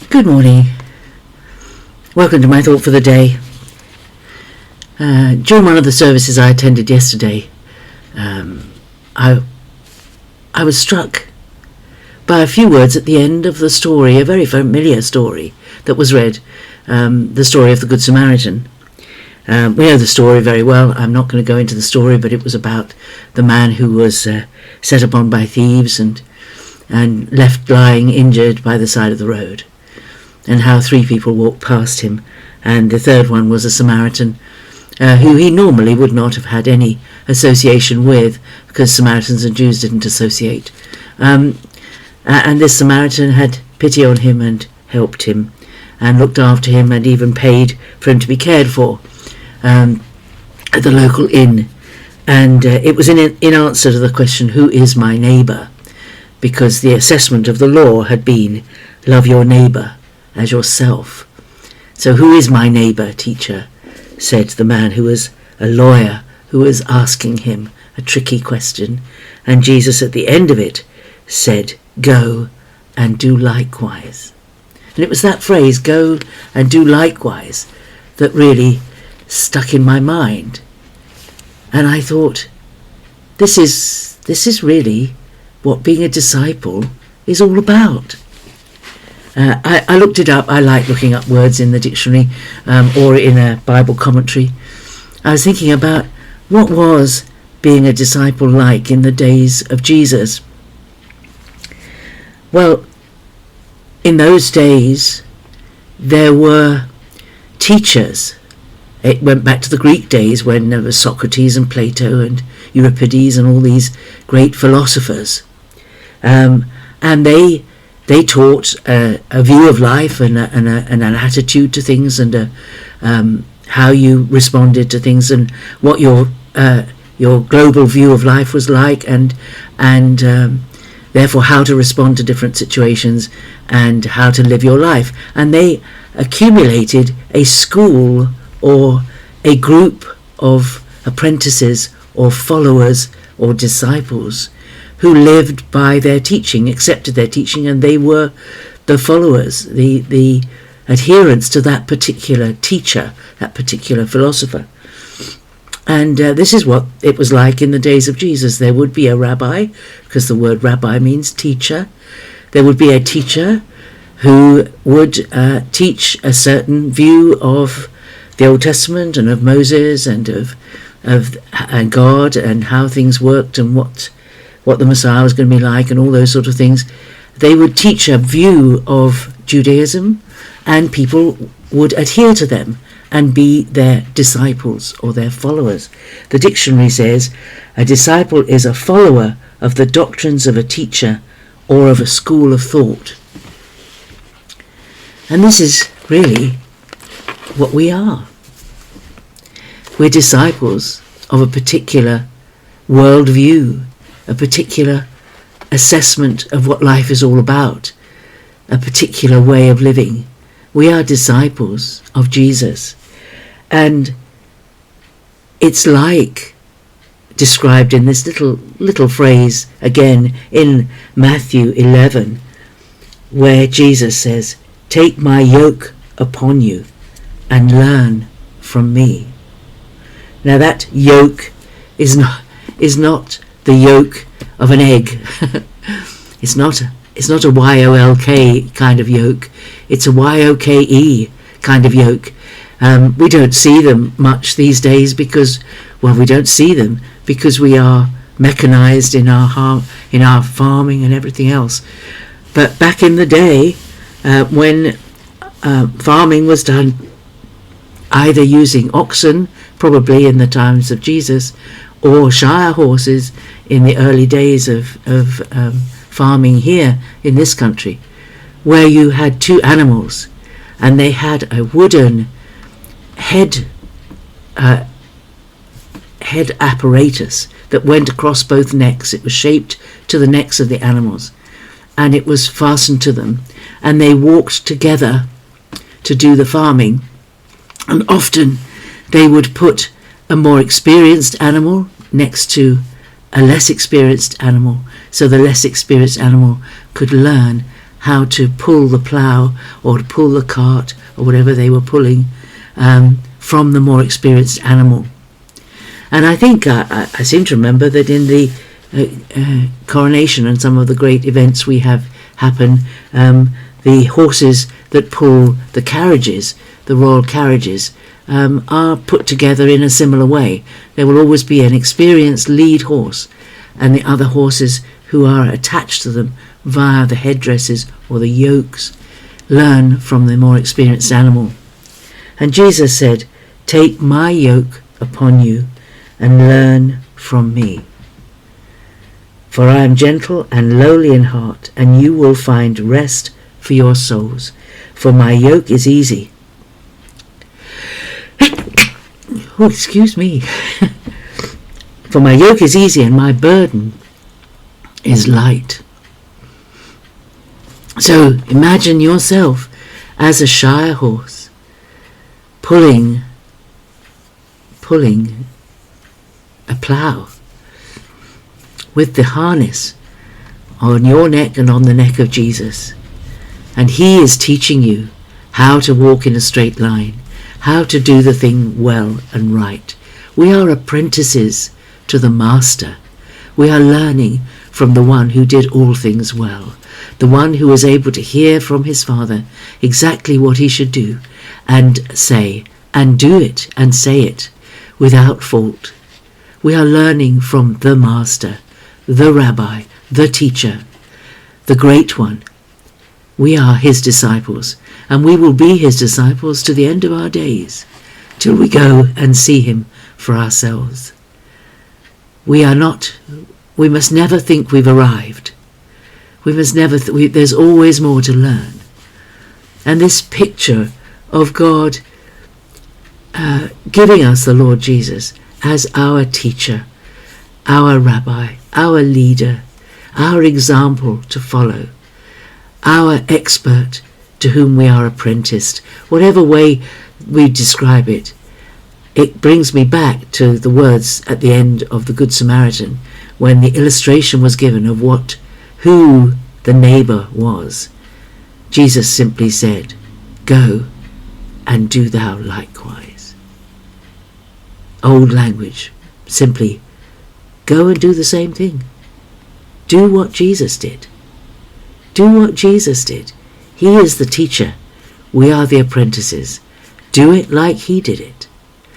Good morning. Welcome to my thought for the day. During one of the services I attended yesterday, I was struck by a few words at the end of the story, a very familiar story that was read, the story of the Good Samaritan. We know the story very well. I'm not going to go into the story, but it was about the man who was set upon by thieves and left lying injured by the side of the road, and how 3 people walked past him, and the third one was a Samaritan who he normally would not have had any association with, because Samaritans and Jews didn't associate. And this Samaritan had pity on him and helped him and looked after him and even paid for him to be cared for at the local inn. And it was in answer to the question, who is my neighbour? Because the assessment of the law had been, love your neighbour as yourself. So who is my neighbour, teacher? Said the man who was a lawyer, who was asking him a tricky question. And Jesus at the end of it said, go and do likewise. And it was that phrase, go and do likewise, that really stuck in my mind. And I thought, this is really what being a disciple is all about. I looked it up. I like looking up words in the dictionary or in a Bible commentary. I was thinking about what was being a disciple like in the days of Jesus. Well, in those days, there were teachers. It went back to the Greek days when there was Socrates and Plato and Euripides and all these great philosophers. And they taught a view of life and an attitude to things, and how you responded to things, and what your global view of life was like, and therefore how to respond to different situations and how to live your life. And they accumulated a school or a group of apprentices or followers or disciples who lived by their teaching, accepted their teaching, and they were the followers, the adherents to that particular teacher, that particular philosopher. And this is what it was like in the days of Jesus. There would be a rabbi, because the word rabbi means teacher. There would be a teacher who would teach a certain view of the Old Testament and of Moses and of God and how things worked and what the Messiah was going to be like and all those sort of things. They would teach a view of Judaism, and people would adhere to them and be their disciples or their followers. The dictionary says a disciple is a follower of the doctrines of a teacher or of a school of thought. And this is really what we are. We're disciples of a particular worldview, a particular assessment of what life is all about, a particular way of living. We are disciples of Jesus. And it's like described in this little phrase again in Matthew 11, where Jesus says, take my yoke upon you and learn from me. Now that yoke is not the yolk of an egg. It's not a YOLK kind of yolk. It's a YOKE kind of yolk. We don't see them much these days because we are mechanized in our farming and everything else. But back in the day, when farming was done either using oxen, probably in the times of Jesus, or shire horses in the early days of farming here in this country, where you had 2 animals and they had a wooden head apparatus that went across both necks. It was shaped to the necks of the animals and it was fastened to them, and they walked together to do the farming. And often they would put a more experienced animal next to a less experienced animal, so the less experienced animal could learn how to pull the plough or to pull the cart or whatever they were pulling from the more experienced animal. And I think I seem to remember that in the coronation and some of the great events we have happen, the horses that pull the carriages, the royal carriages, are put together in a similar way. There will always be an experienced lead horse and the other horses who are attached to them via the headdresses or the yokes learn from the more experienced animal. And Jesus said, "Take my yoke upon you and learn from me. For I am gentle and lowly in heart, and you will find rest for your souls. For my yoke is easy." Oh, excuse me. "For my yoke is easy and my burden is light." So imagine yourself as a shire horse pulling a plough with the harness on your neck and on the neck of Jesus. And he is teaching you how to walk in a straight line, how to do the thing well and right. We are apprentices to the Master. We are learning from the one who did all things well, the one who was able to hear from his Father exactly what he should do and say and do it and say it without fault. We are learning from the Master, the Rabbi, the Teacher, the Great One. We are his disciples, and we will be his disciples to the end of our days, till we go and see him for ourselves. We must never think we've arrived. We must never, there's always more to learn. And this picture of God giving us the Lord Jesus as our teacher, our rabbi, our leader, our example to follow, our expert to whom we are apprenticed, whatever way we describe it. It brings me back to the words at the end of the Good Samaritan, when the illustration was given of who the neighbour was. Jesus simply said, "Go and do thou likewise." Old language, simply go and do the same thing. Do what Jesus did. Do what Jesus did. He is the teacher. We are the apprentices. Do it like he did it.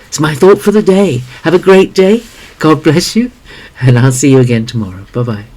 It's my thought for the day. Have a great day. God bless you. And I'll see you again tomorrow. Bye-bye.